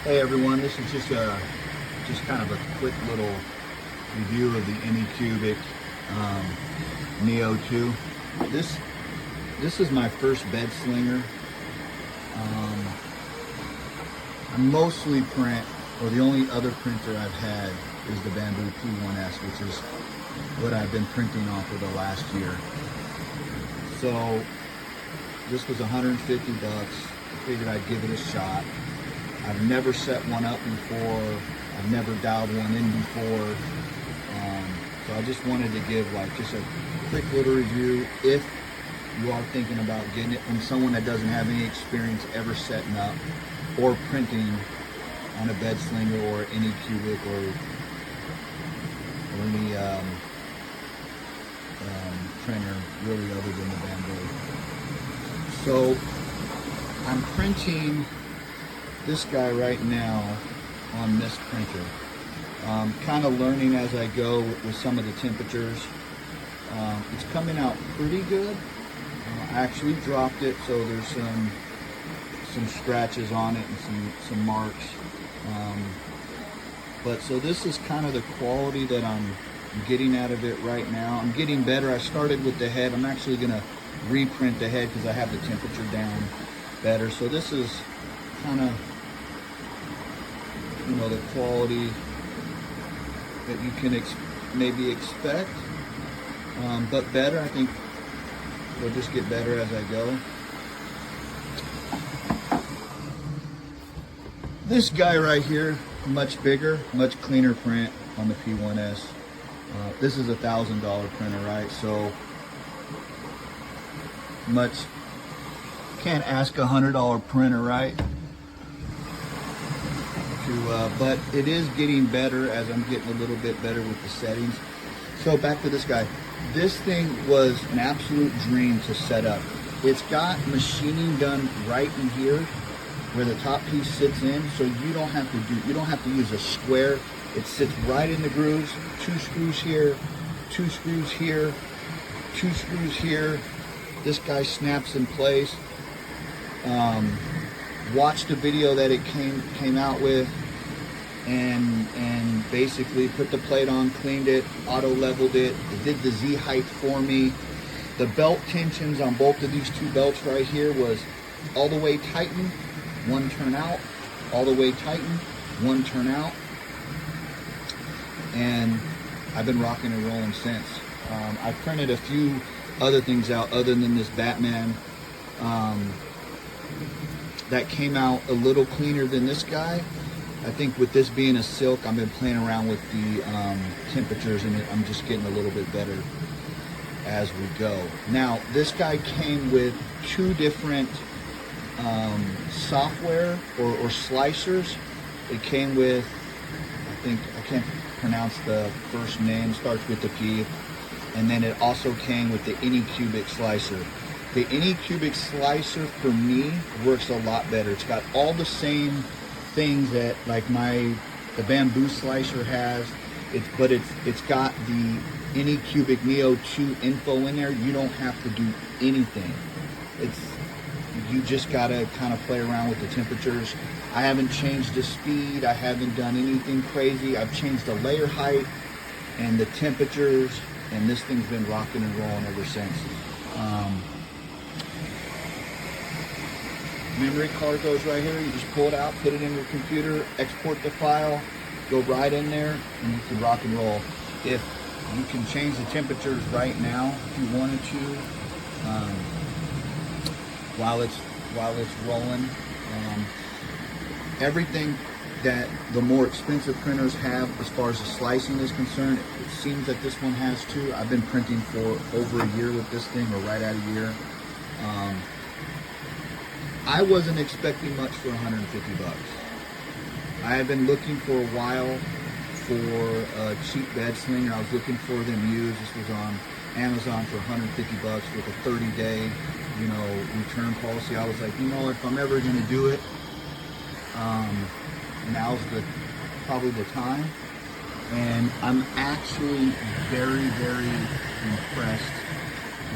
Hey everyone, this is just kind of a quick little review of the Anycubic Neo 2. This is my first bed slinger. I mostly print, or the only other printer I've had is the Bamboo P1S, which is what I've been printing on for the last year. So this was $150. I figured I'd give it a shot. I've never set one up before. I've never dialed one in before. So I just wanted to give just a quick little review if you are thinking about getting it from someone that doesn't have any experience ever setting up or printing on a bed slinger or Anycubic or any printer really other than the Bamboo. So I'm printing this guy right now on this printer. Kind of learning as I go with some of the temperatures. It's coming out pretty good. I actually dropped it, so there's some scratches on it and some marks. But so this is kind of the quality that I'm getting out of it right now. I'm getting better. I started with the head. I'm actually gonna reprint the head because I have the temperature down better. So this is kind of, the quality that you can maybe expect, but better. I think it'll just get better as I go. This guy right here, much bigger, much cleaner print on the P1S. This is $1,000 printer, right? So can't ask a $100 printer, right? But it is getting better as I'm getting a little bit better with the settings. So back to this guy. This thing was an absolute dream to set up. It's got machining done right in here where the top piece sits in, so you don't have to use a square. It sits right in the grooves. 2 screws here, 2 screws here, 2 screws here. This guy snaps in place. Watched the video that it came out with, and basically put the plate on, cleaned it, auto leveled it. It did the Z height for me. The belt tensions on both of these 2 belts right here was all the way tighten, 1 turn out, all the way tighten, 1 turn out, and I've been rocking and rolling since. I printed a few other things out other than this Batman that came out a little cleaner than this guy. I think with this being a silk, I've been playing around with the temperatures, and I'm just getting a little bit better as we go. Now, this guy came with 2 different software or slicers. It came with, I can't pronounce the first name, starts with the P, and then it also came with the Anycubic slicer. The Anycubic slicer for me works a lot better. It's got all the same things that the Bamboo slicer has. It's got the Anycubic Neo 2 info in there. You don't have to do anything. You just gotta kind of play around with the temperatures. I haven't changed the speed. I haven't done anything crazy. I've changed the layer height and the temperatures, and this thing's been rocking and rolling ever since. Memory card goes right here. You just pull it out, put it in your computer, export the file, go right in there, and you can rock and roll. If you can change the temperatures right now, if you wanted to, while it's rolling. Everything that the more expensive printers have as far as the slicing is concerned, it seems that this one has too. I've been printing for over a year with this thing, or right at a year. I wasn't expecting much for $150. I have been looking for a while for a cheap bed slinger. I was looking for them used. This was on Amazon for $150 with a 30-day, return policy. I was like, if I'm ever going to do it, now's probably the time. And I'm actually very, very impressed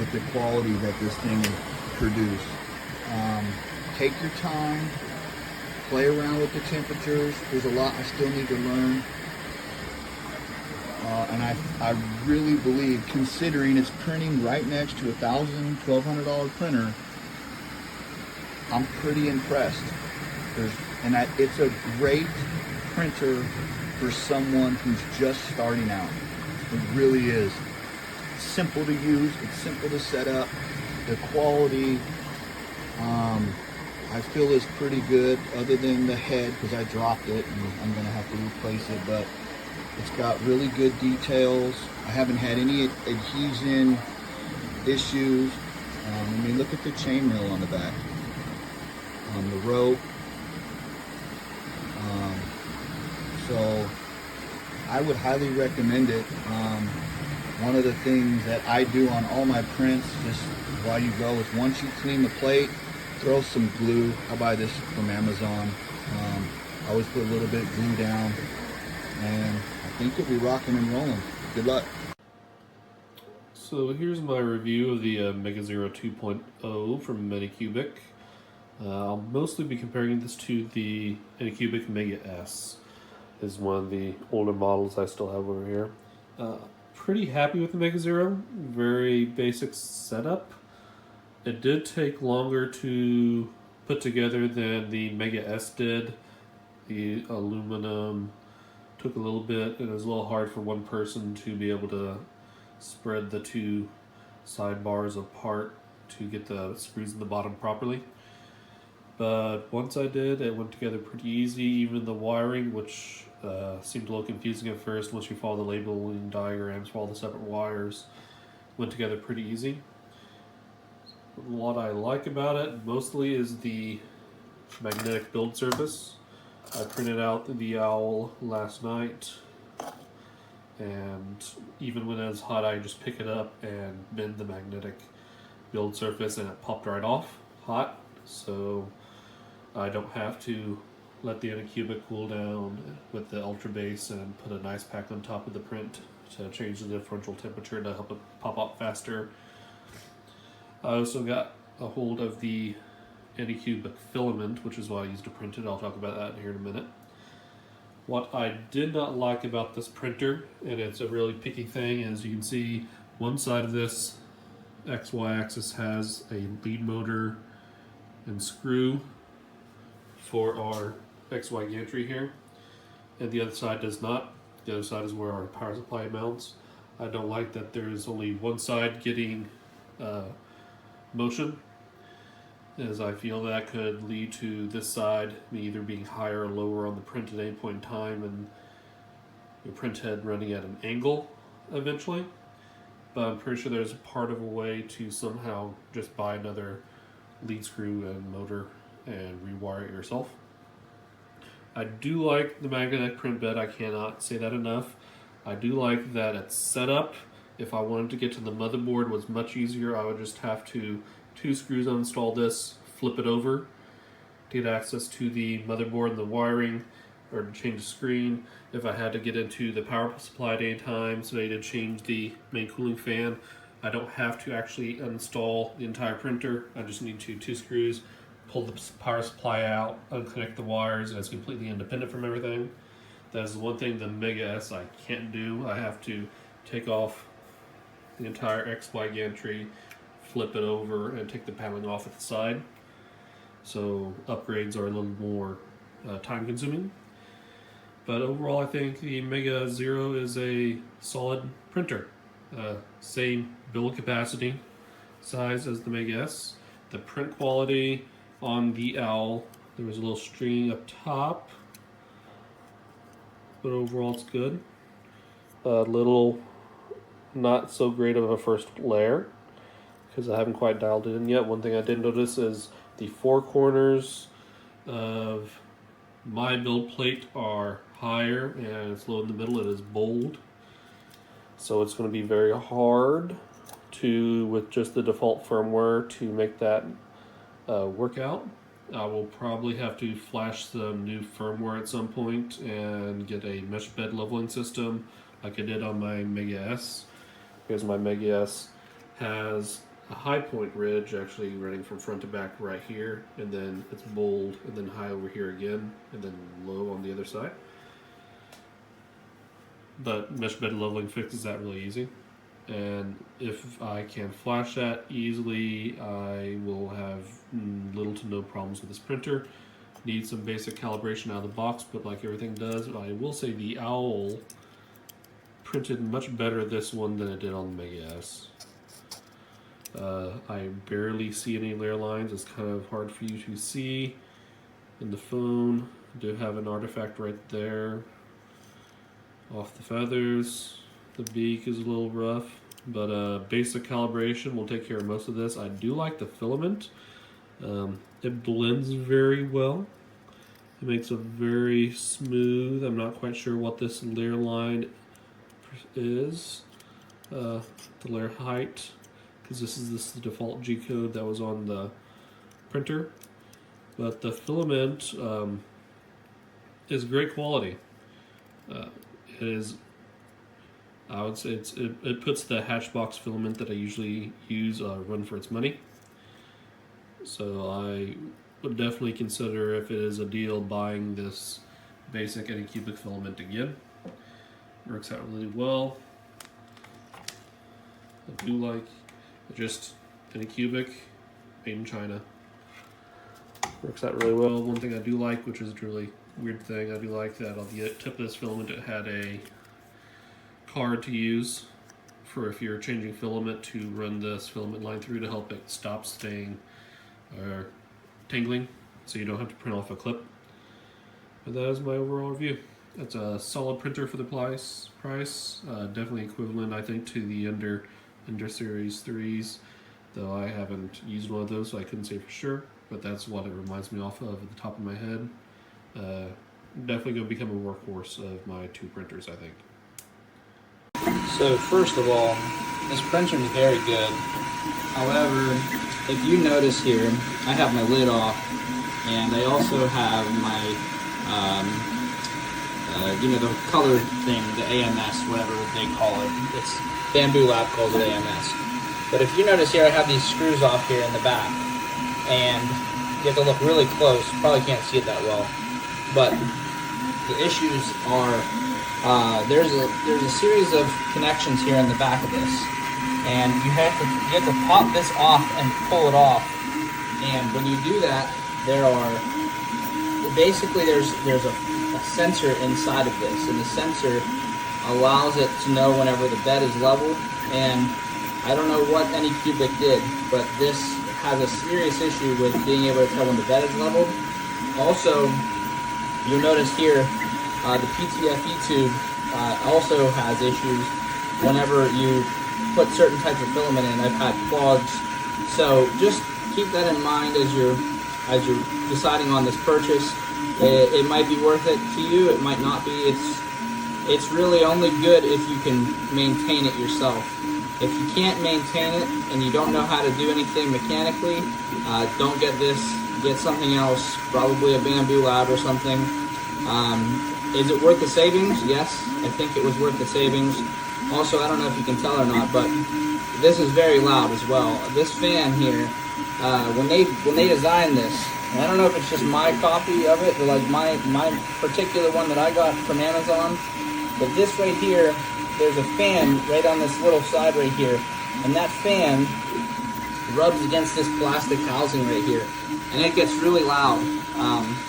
with the quality that this thing produced. Take your time, play around with the temperatures. There's a lot I still need to learn. And I really believe, considering it's printing right next to $1,000, $1,200 printer, I'm pretty impressed. It's a great printer for someone who's just starting out. It really is. It's simple to use. It's simple to set up. The quality, I feel is pretty good, other than the head, because I dropped it and I'm going to have to replace it. But it's got really good details. I haven't had any adhesion issues. I mean, look at the chainmail on the back, the rope. So I would highly recommend it. One of the things that I do on all my prints, just while you go, is once you clean the plate, throw some glue. I buy this from Amazon. I always put a little bit of glue down, and I think you'll be rocking and rolling. Good luck. So here's my review of the Mega Zero 2.0 from Anycubic. I'll mostly be comparing this to the Anycubic Mega S. Is one of the older models I still have over here. Pretty happy with the Mega Zero. Very basic setup. It did take longer to put together than the Mega S did. The aluminum took a little bit, and it was a little hard for one person to be able to spread the two sidebars apart to get the screws in the bottom properly. But once I did, it went together pretty easy. Even the wiring, which seemed a little confusing at first, once you follow the labeling diagrams for all the separate wires, went together pretty easy. What I like about it mostly is the magnetic build surface. I printed out the owl last night, and even when it was hot, I just pick it up and bend the magnetic build surface, and it popped right off hot. So I don't have to let the Anycubic cool down with the Ultra Base and put an ice pack on top of the print to change the differential temperature to help it pop up faster. I also got a hold of the Anycubic filament, which is what I used to print it. I'll talk about that here in a minute. What I did not like about this printer, and it's a really picky thing, is you can see one side of this XY axis has a lead motor and screw for our XY gantry here, and the other side does not. The other side is where our power supply mounts. I don't like that there's only one side getting motion, as I feel that could lead to this side either being higher or lower on the print at any point in time, and your print head running at an angle eventually. But I'm pretty sure there's a part of a way to somehow just buy another lead screw and motor and rewire it yourself. I do like the magnetic print bed. I cannot say that enough. I do like that it's set up. If I wanted to get to the motherboard, it was much easier. I would just have to two screws uninstall this, flip it over to get access to the motherboard and the wiring, or to change the screen. If I had to get into the power supply at any time, so I need to change the main cooling fan, I don't have to actually uninstall the entire printer. I just need to two screws, pull the power supply out, unconnect the wires, and it's completely independent from everything. That's one thing the Mega S I can't do. I have to take off the entire XY gantry, flip it over, and take the paneling off at the side. So upgrades are a little more time consuming. But overall, I think the Mega Zero is a solid printer. Same build capacity size as the Mega S. The print quality on the Owl, there was a little string up top, but overall it's good. A little not so great of a first layer because I haven't quite dialed it in yet. One thing I did notice is the four corners of my build plate are higher, and it's low in the middle. It is bold, so it's going to be very hard to, with just the default firmware, to make that work out. I will probably have to flash some new firmware at some point and get a mesh bed leveling system like I did on my Mega S, because my Mega S has a high point ridge actually running from front to back right here, and then it's bold, and then high over here again, and then low on the other side. But mesh bed leveling fixes that really easy. And if I can flash that easily, I will have little to no problems with this printer. Needs some basic calibration out of the box, but like everything does, I will say the Owl printed much better this one than it did on the Mega S. I barely see any layer lines. It's kind of hard for you to see in the phone. I do have an artifact right there off the feathers. The beak is a little rough, but basic calibration will take care of most of this. I do like the filament. It blends very well. It makes a very smooth. I'm not quite sure what this layer line is. The layer height, because this is the default G code that was on the printer. But the filament is great quality. It is. I would say it puts the Hatchbox filament that I usually use run for its money. So I would definitely consider, if it is a deal, buying this basic Anycubic filament again. Works out really well. I do like just Anycubic, made in China. Works out really well. One thing I do like, which is a really weird thing, I do like that on the tip of this filament it had a card to use for if you're changing filament to run this filament line through to help it stop staying or tangling, so you don't have to print off a clip. But that is my overall review. It's a solid printer for the price. Definitely equivalent, I think, to the Under Series 3s, though I haven't used one of those, so I couldn't say for sure, but that's what it reminds me off of at the top of my head. Definitely going to become a workhorse of my two printers, I think. So first of all, this printer is very good. However, if you notice here, I have my lid off, and I also have my, the color thing, the AMS, whatever they call it. It's Bamboo Lab calls it AMS. But if you notice here, I have these screws off here in the back, and you have to look really close. You probably can't see it that well, but the issues are there's a series of connections here in the back of this, and you have to pop this off and pull it off. And when you do that, there's a sensor inside of this, and the sensor allows it to know whenever the bed is level. And I don't know what Anycubic did, but this has a serious issue with being able to tell when the bed is leveled. Also, you'll notice here the PTFE tube also has issues whenever you put certain types of filament in. I've had clogs, so just keep that in mind as you're deciding on this purchase. It might be worth it to you. It might not be. It's really only good if you can maintain it yourself. If you can't maintain it and you don't know how to do anything mechanically, don't get this. Get something else, probably a Bamboo Lab or something. Is it worth the savings? Yes, I think it was worth the savings. Also, I don't know if you can tell or not, but this is very loud as well. This fan here, when they designed this, and I don't know if it's just my copy of it, or like my particular one that I got from Amazon, but this right here, there's a fan right on this little side right here, and that fan rubs against this plastic housing right here, and it gets really loud.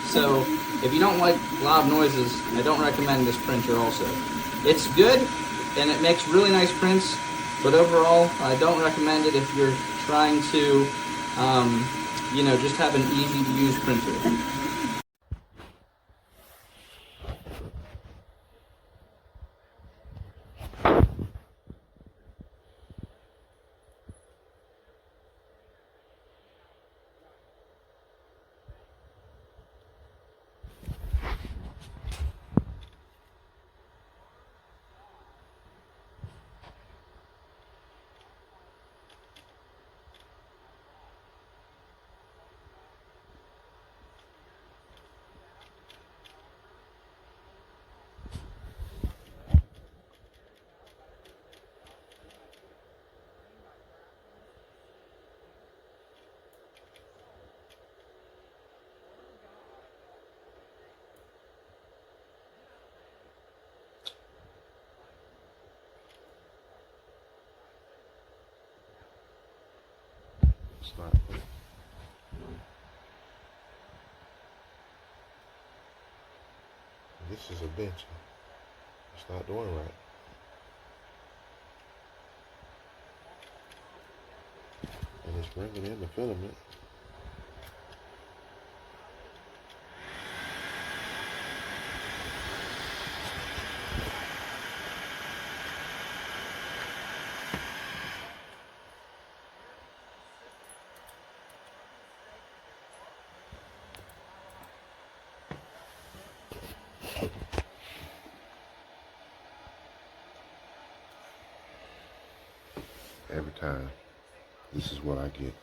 So if you don't like loud noises, I don't recommend this printer also. It's good, and it makes really nice prints, but overall, I don't recommend it if you're trying to, just have an easy-to-use printer. It's not. This is a bench. It's not doing right. And it's bringing in the filament. Every time, this is what I get.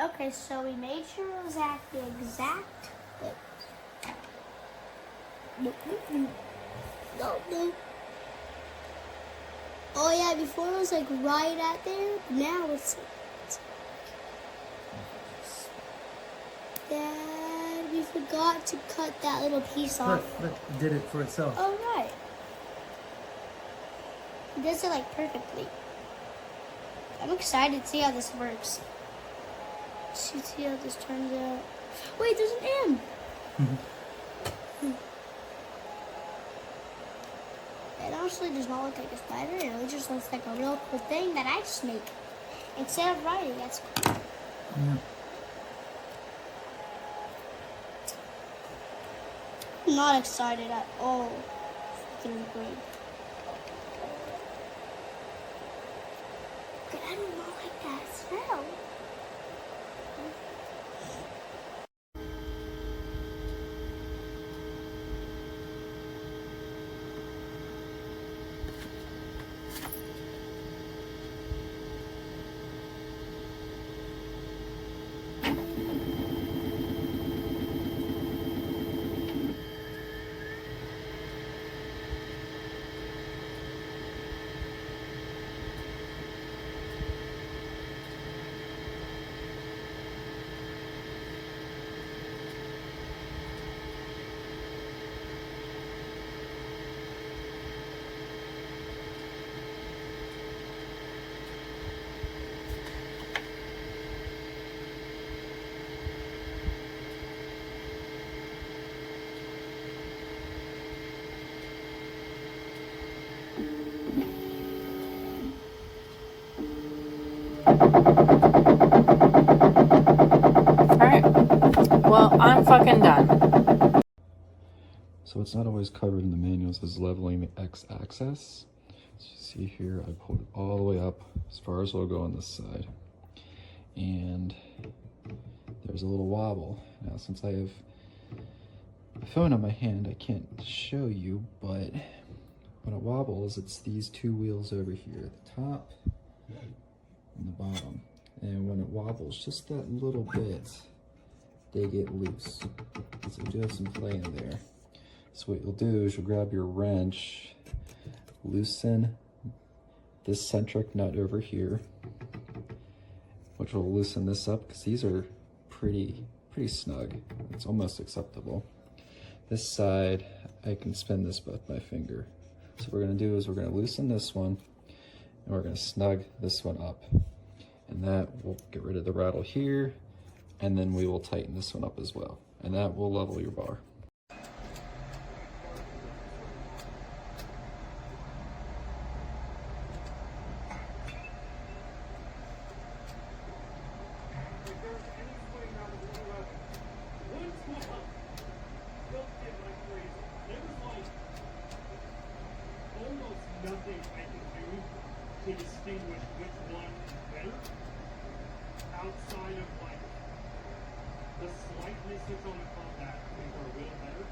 Okay, so we made sure it was at the exact. No. Oh yeah, before it was like right at there. Now it's Dad, we forgot to cut that little piece off. Look, it did it for itself. Oh right. It does it like perfectly. I'm excited to see how this works. See how this turns out. Wait, there's an M. It honestly does not look like a spider. It just looks like a real cool thing that I just make. Instead of writing, that's cool. Yeah. I'm not excited at all for third grade. But I do not like that smell. Alright. Well, I'm fucking done. So it's not always covered in the manuals as leveling the x-axis. As you see here, I pulled it all the way up as far as it'll go on this side. And there's a little wobble. Now, since I have a phone on my hand, I can't show you, but when it wobbles, it's these two wheels over here, the top and the bottom. And when it wobbles just that little bit, they get loose. So we do have some play in there. So what you'll do is you'll grab your wrench, loosen this centric nut over here, which will loosen this up because these are pretty snug. It's almost acceptable. This side, I can spin this with my finger. So what we're gonna do is we're gonna loosen this one and we're gonna snug this one up. And that will get rid of the rattle here, and then we will tighten this one up as well. And that will level your bar. Nothing I can do to distinguish which one is better outside of like the slightness that's on the combat. I think are a little better.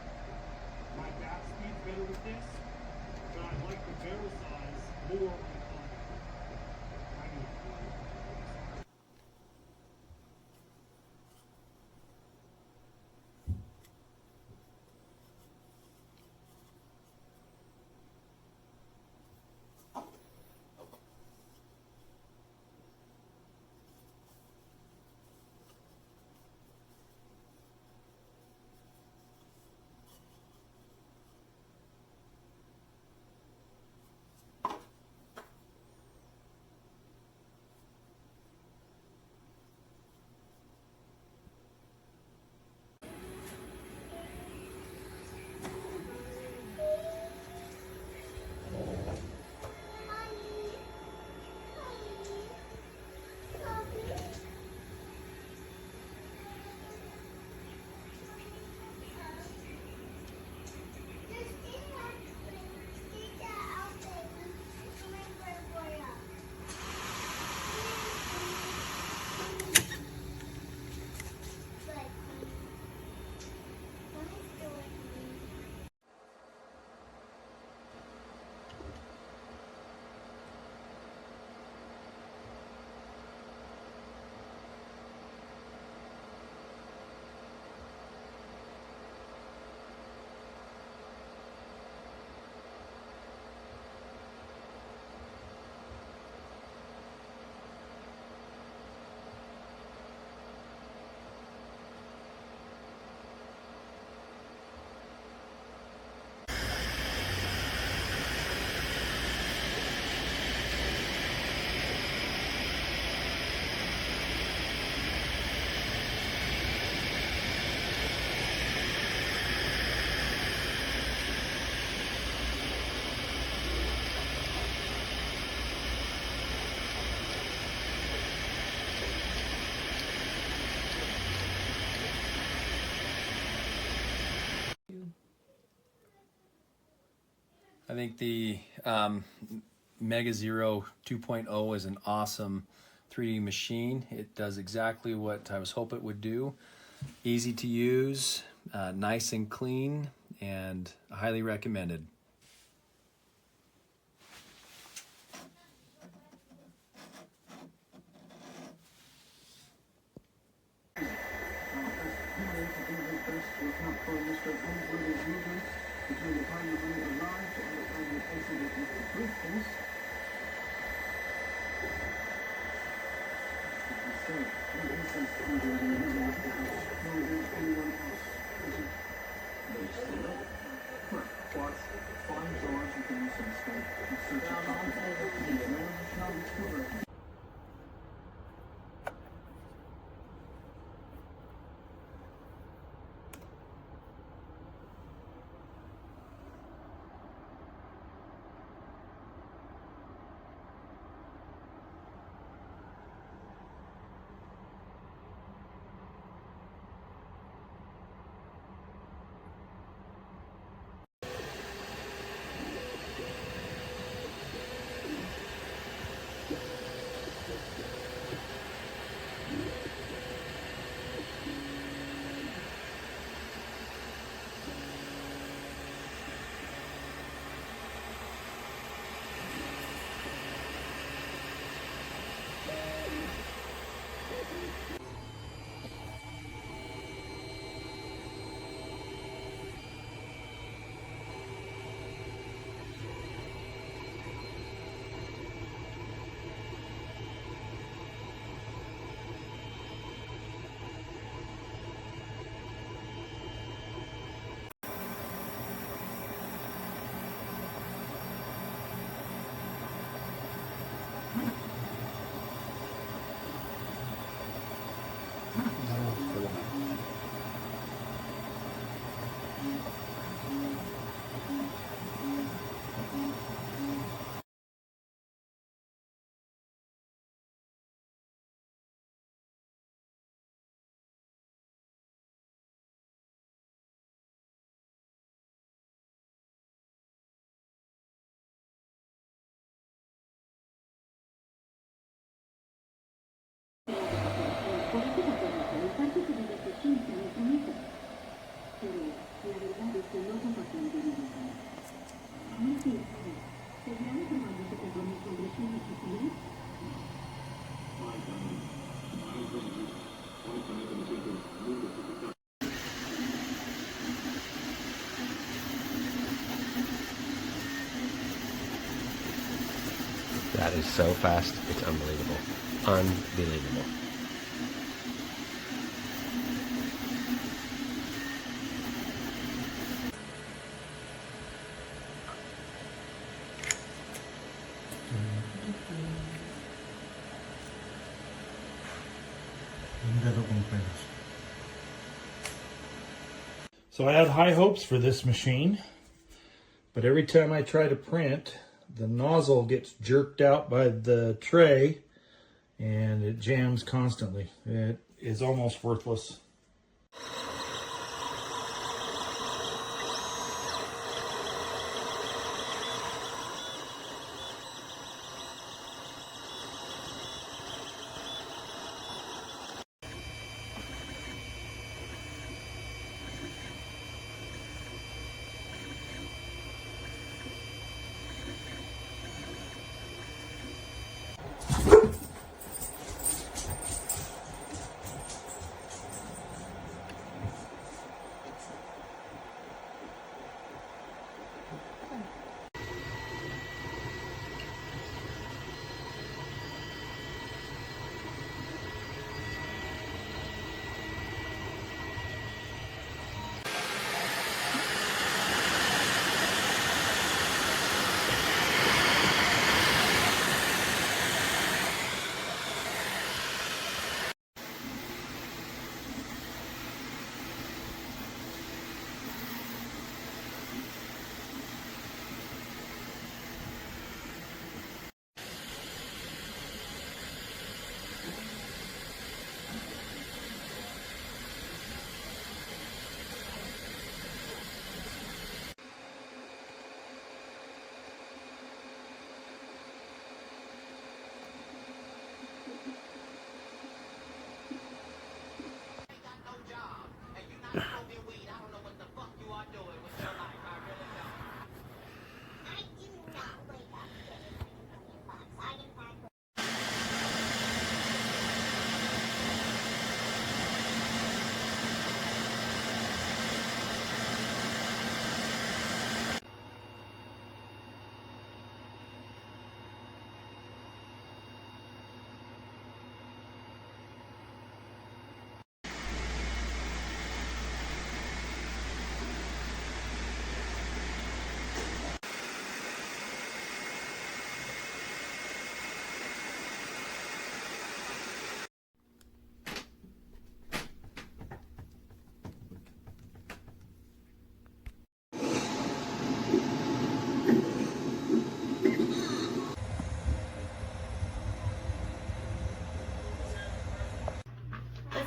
My bat speed's better with this, but I like the barrel size more on the combat. I mean, I think the Mega Zero 2.0 is an awesome 3D machine. It does exactly what I was hoping it would do. Easy to use, nice and clean, and highly recommended. Between the time when you arrived and the time you exited with the briefcase. As I said, in instance under the leaving of the house, nor did anyone else. Is it? No, still. Correct. But 5 jars you can also escape and search your property. No additional discovery. That is so fast, it's unbelievable. Unbelievable. So I had high hopes for this machine, but every time I try to print, the nozzle gets jerked out by the tray and it jams constantly. It is almost worthless.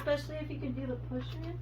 Especially if you can do the pushing.